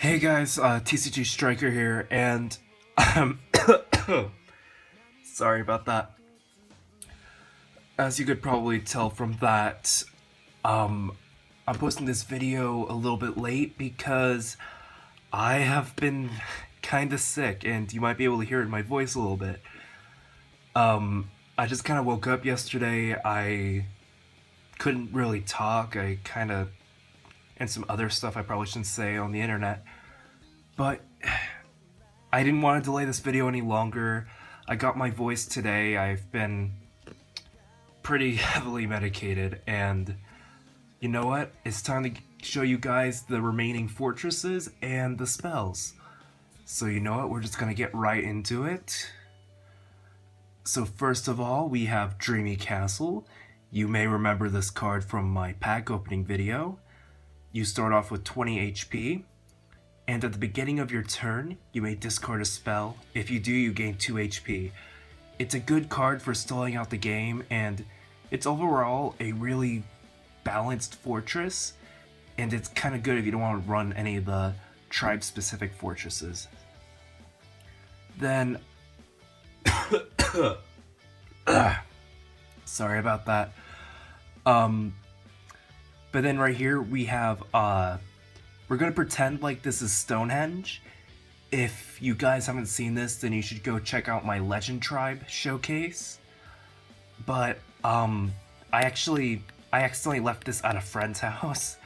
Hey guys, TCG Striker here, and sorry about that. As you could probably tell from that, um, I'm posting this video a little bit late because I have been kinda sick, and you might be able to hear it in my voice a little bit. I just kind of woke up yesterday. I couldn't really talk. And some other stuff I probably shouldn't say on the internet. But I didn't want to delay this video any longer. I got my voice today. I've been pretty heavily medicated, and you know what? It's time to show you guys the remaining fortresses and the spells. So you know what? We're just gonna get right into it. So first of all, we have Dreamy Castle. You may remember this card from my pack opening video. You start off with 20 HP. And at the beginning of your turn, you may discard a spell. If you do, you gain 2 HP. It's a good card for stalling out the game, and it's overall a really balanced fortress, and it's kind of good if you don't want to run any of the tribe-specific fortresses. Then, sorry about that. But then right here we have we're gonna pretend like this is Stonehenge. If you guys haven't seen this, then you should go check out my Legend Tribe showcase. But I accidentally left this at a friend's house.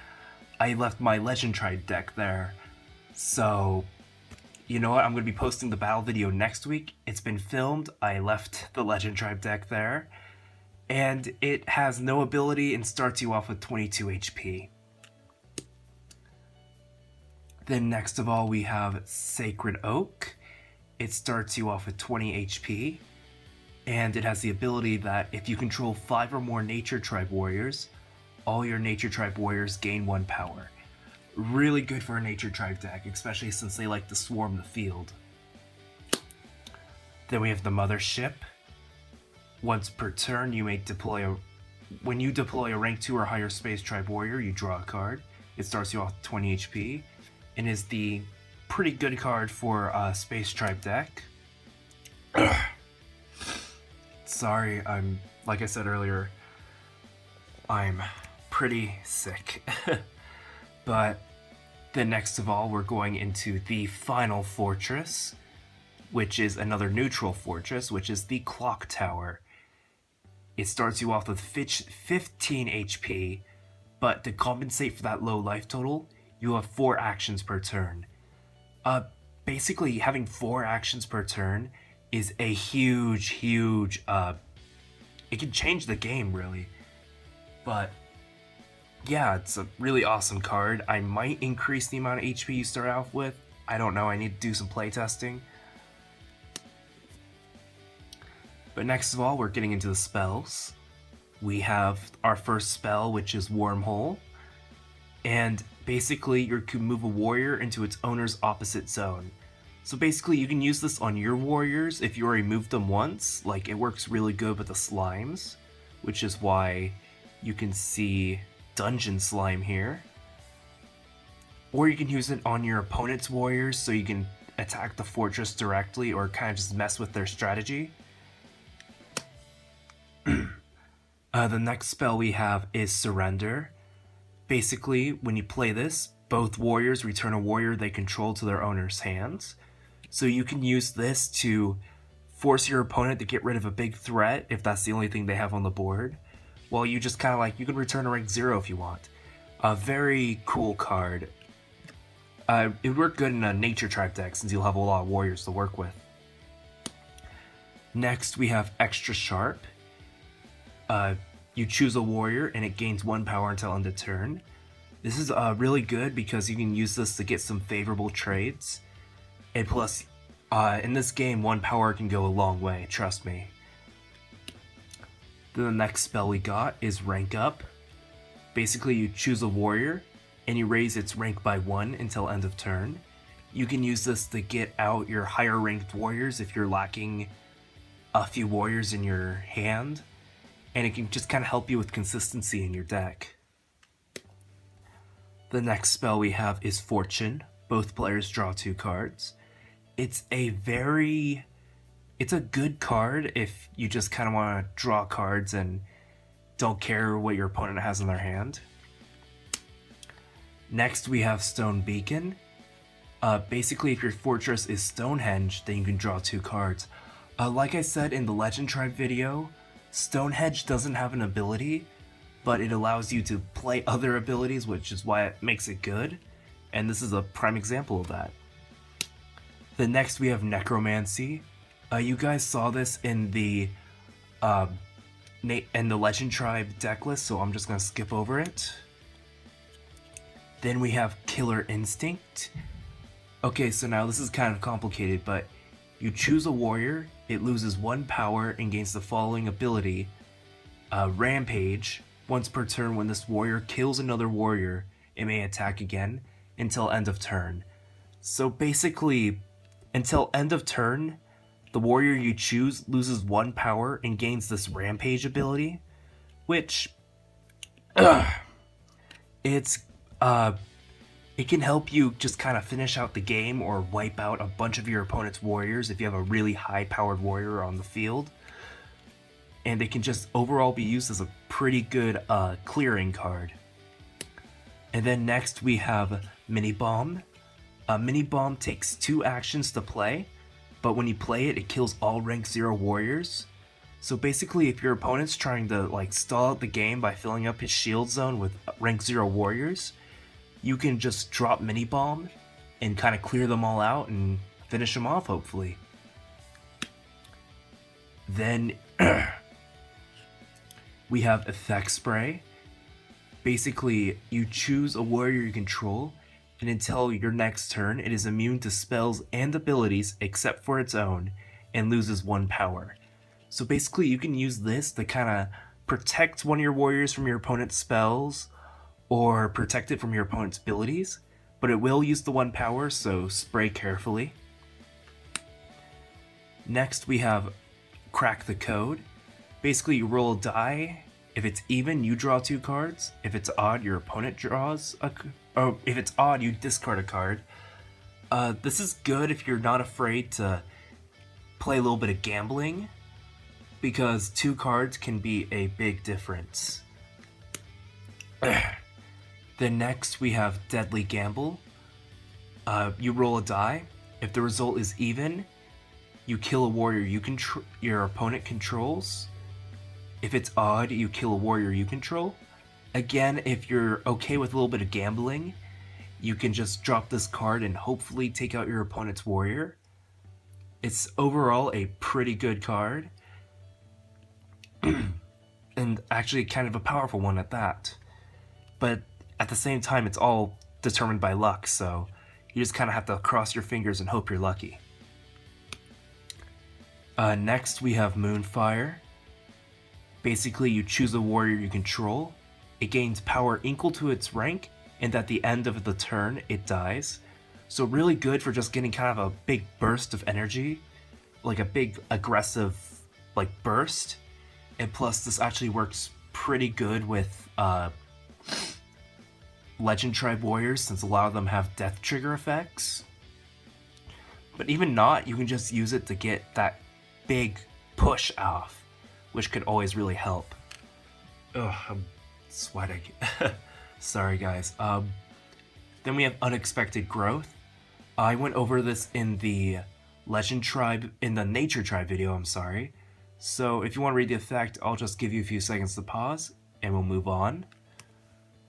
I left my Legend Tribe deck there. So you know what? I'm gonna be posting the battle video next week. It's been filmed. I left the Legend Tribe deck there. And it has no ability and starts you off with 22 HP. Then next of all, we have Sacred Oak. It starts you off with 20 HP, and it has the ability that if you control 5 or more Nature Tribe Warriors, all your Nature Tribe Warriors gain 1 power. Really good for a Nature Tribe deck, especially since they like to swarm the field. Then we have the Mothership. Once per turn, when you deploy a rank 2 or higher Space Tribe Warrior, you draw a card. It starts you off with 20 HP. And is the pretty good card for a Space Tribe deck. Sorry, like I said earlier, I'm pretty sick. But then next of all, we're going into the final fortress, which is another neutral fortress, which is the Clock Tower. It starts you off with 15 HP, but to compensate for that low life total, you have 4 actions per turn. Basically, having 4 actions per turn is a huge, it can change the game, really. But, yeah, it's a really awesome card. I might increase the amount of HP you start off with. I don't know, I need to do some playtesting. But next of all, we're getting into the spells. We have our first spell, which is Wormhole. And basically, you can move a warrior into its owner's opposite zone. So basically, you can use this on your warriors if you already moved them once. Like, it works really good with the slimes, which is why you can see Dungeon Slime here. Or you can use it on your opponent's warriors so you can attack the fortress directly or kind of just mess with their strategy. The next spell we have is Surrender. Basically, when you play this, both warriors return a warrior they control to their owner's hands. So you can use this to force your opponent to get rid of a big threat if that's the only thing they have on the board. While you just kind of you can return a rank 0 if you want. A very cool card. It would work good in a Nature Tribe deck since you'll have a lot of warriors to work with. Next, we have Extra Sharp. You choose a warrior and it gains 1 power until end of turn. This is really good because you can use this to get some favorable trades. And plus, in this game, 1 power can go a long way, trust me. Then the next spell we got is Rank Up. Basically, you choose a warrior and you raise its rank by 1 until end of turn. You can use this to get out your higher ranked warriors if you're lacking a few warriors in your hand. And it can just kind of help you with consistency in your deck. The next spell we have is Fortune. both players draw 2 cards. It's a good card if you just kind of want to draw cards and don't care what your opponent has in their hand. Next we have Stone Beacon. Basically, if your fortress is Stonehenge, then you can draw 2 cards. Like I said in the Legend Tribe video, Stonehenge doesn't have an ability, but it allows you to play other abilities, which is why it makes it good, and this is a prime example of that. Then next we have Necromancy. You guys saw this in the Legend Tribe deck list, so I'm just gonna skip over it. Then we have Killer Instinct. Okay, so now this is kind of complicated, but you choose a warrior, it loses 1 power and gains the following ability. Rampage. Once per turn, when this warrior kills another warrior, it may attack again until end of turn. So basically, until end of turn, the warrior you choose loses 1 power and gains this Rampage ability, which it can help you just kind of finish out the game or wipe out a bunch of your opponent's warriors if you have a really high-powered warrior on the field. And it can just overall be used as a pretty good clearing card. And then next we have Mini Bomb. Mini Bomb takes 2 actions to play, but when you play it, it kills all rank 0 warriors. So basically, if your opponent's trying to stall out the game by filling up his shield zone with rank 0 warriors, you can just drop Mini Bomb and kind of clear them all out and finish them off, hopefully. Then we have Effect Spray. Basically, you choose a warrior you control, and until your next turn, it is immune to spells and abilities except for its own, and loses 1 power. So basically, you can use this to kind of protect one of your warriors from your opponent's spells, or protect it from your opponent's abilities, but it will use the 1 power, so spray carefully. Next we have Crack the Code. Basically, you roll a die. If it's even, you draw 2 cards. If it's odd, your opponent draws if it's odd, you discard a card. This is good if you're not afraid to play a little bit of gambling, because 2 cards can be a big difference. Then next we have Deadly Gamble. You roll a die. If the result is even, you kill a warrior your opponent controls. If it's odd, you kill a warrior you control. Again, if you're okay with a little bit of gambling, you can just drop this card and hopefully take out your opponent's warrior. It's overall a pretty good card, and actually kind of a powerful one at that. But at the same time, it's all determined by luck, so you just kind of have to cross your fingers and hope you're lucky. Next, we have Moonfire. Basically, you choose a warrior you control. It gains power equal to its rank, and at the end of the turn, it dies. So really good for just getting kind of a big burst of energy, like a big aggressive burst. And plus, this actually works pretty good with Legend Tribe warriors, since a lot of them have death trigger effects. But even not, you can just use it to get that big push off, which could always really help. Ugh, I'm sweating. Sorry guys. Then we have Unexpected Growth. I went over this in the Nature Tribe video, I'm sorry. So if you want to read the effect, I'll just give you a few seconds to pause, and we'll move on.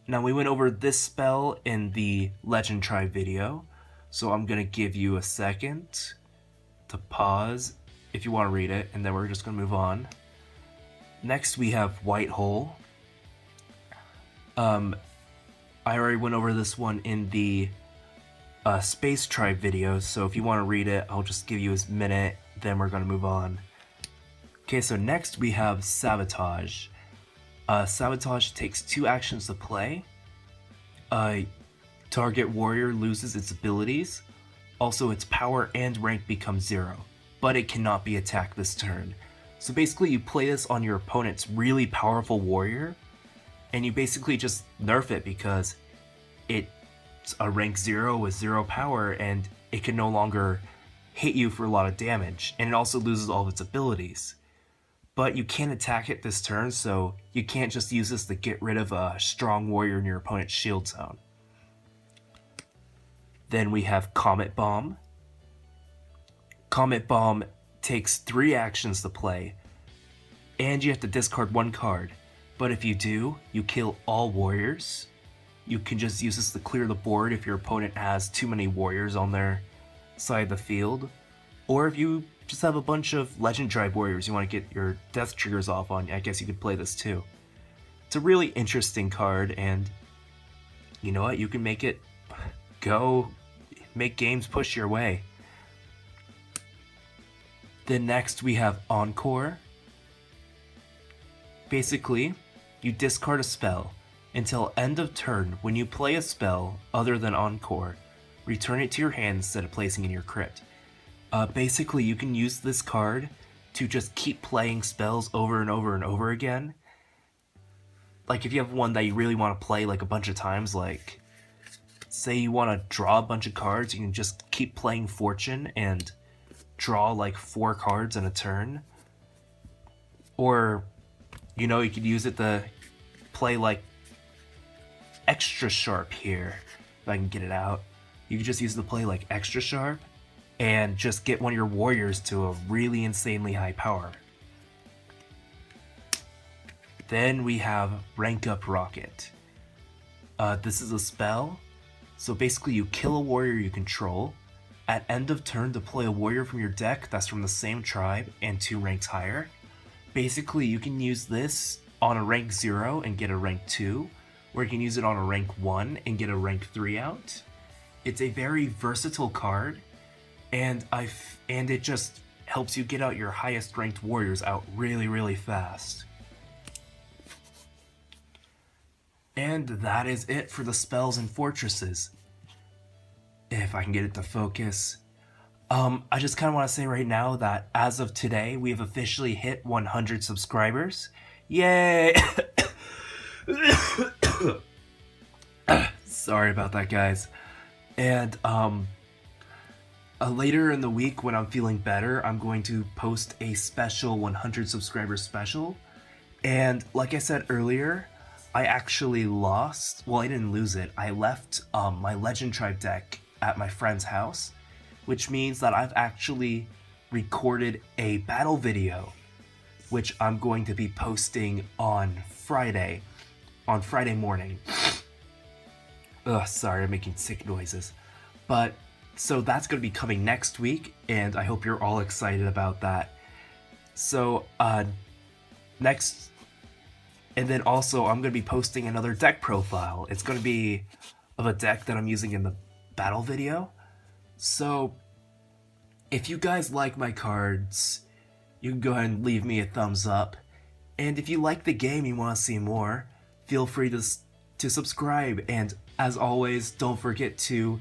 Now, we went over this spell in the Legend Tribe video, so I'm going to give you a second to pause if you want to read it, and then we're just going to move on. Next, we have White Hole. I already went over this one in the Space Tribe video, so if you want to read it, I'll just give you a minute, then we're going to move on. Okay, so next we have Sabotage. Sabotage takes 2 actions to play. Target warrior loses its abilities. Also, its power and rank become 0, but it cannot be attacked this turn. So basically, you play this on your opponent's really powerful warrior, and you basically just nerf it because it a rank 0 with 0 power, and it can no longer hit you for a lot of damage, and it also loses all of its abilities. But you can't attack it this turn, so you can't just use this to get rid of a strong warrior in your opponent's shield zone. Then we have Comet Bomb. Comet Bomb takes 3 actions to play, and you have to discard 1 card. But if you do, you kill all warriors. You can just use this to clear the board if your opponent has too many warriors on their side of the field. Or if you just have a bunch of Legend Tribe warriors you want to get your death triggers off on, I guess you could play this too. It's a really interesting card, and you know what? You can make it go, make games push your way. Then next we have Encore. Basically, you discard a spell. Until end of turn, when you play a spell other than Encore, return it to your hand instead of placing it in your crypt. Basically, you can use this card to just keep playing spells over and over and over again. Like if you have one that you really want to play like a bunch of times, like say you want to draw a bunch of cards, you can just keep playing Fortune and draw like 4 cards in a turn. Or, you know, you could use it to play like Extra Sharp here, if I can get it out. You can just use it to play like Extra Sharp and just get one of your warriors to a really insanely high power. Then we have Rank Up Rocket. This is a spell, so basically you kill a warrior you control. At end of turn, deploy a warrior from your deck that's from the same tribe and 2 ranks higher. Basically, you can use this on a rank 0 and get a rank 2, or you can use it on a rank 1 and get a rank 3 out. It's a very versatile card, and it just helps you get out your highest ranked warriors out really, really fast. And that is it for the spells and fortresses. If I can get it to focus. I just kind of want to say right now that as of today, we have officially hit 100 subscribers. Yay! Sorry about that, guys. And later in the week when I'm feeling better, I'm going to post a special 100 subscriber special. And like I said earlier, I actually lost, well, I didn't lose it. I left my Legend Tribe deck at my friend's house, which means that I've actually recorded a battle video, which I'm going to be posting on Friday morning. Ugh, sorry, I'm making sick noises. But, so that's going to be coming next week, and I hope you're all excited about that. So, next, and then also I'm going to be posting another deck profile. It's going to be of a deck that I'm using in the battle video. So, if you guys like my cards, you can go ahead and leave me a thumbs up. And if you like the game and you want to see more, feel free to subscribe. And as always, don't forget to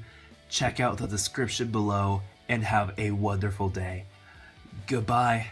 check out the description below and have a wonderful day. Goodbye.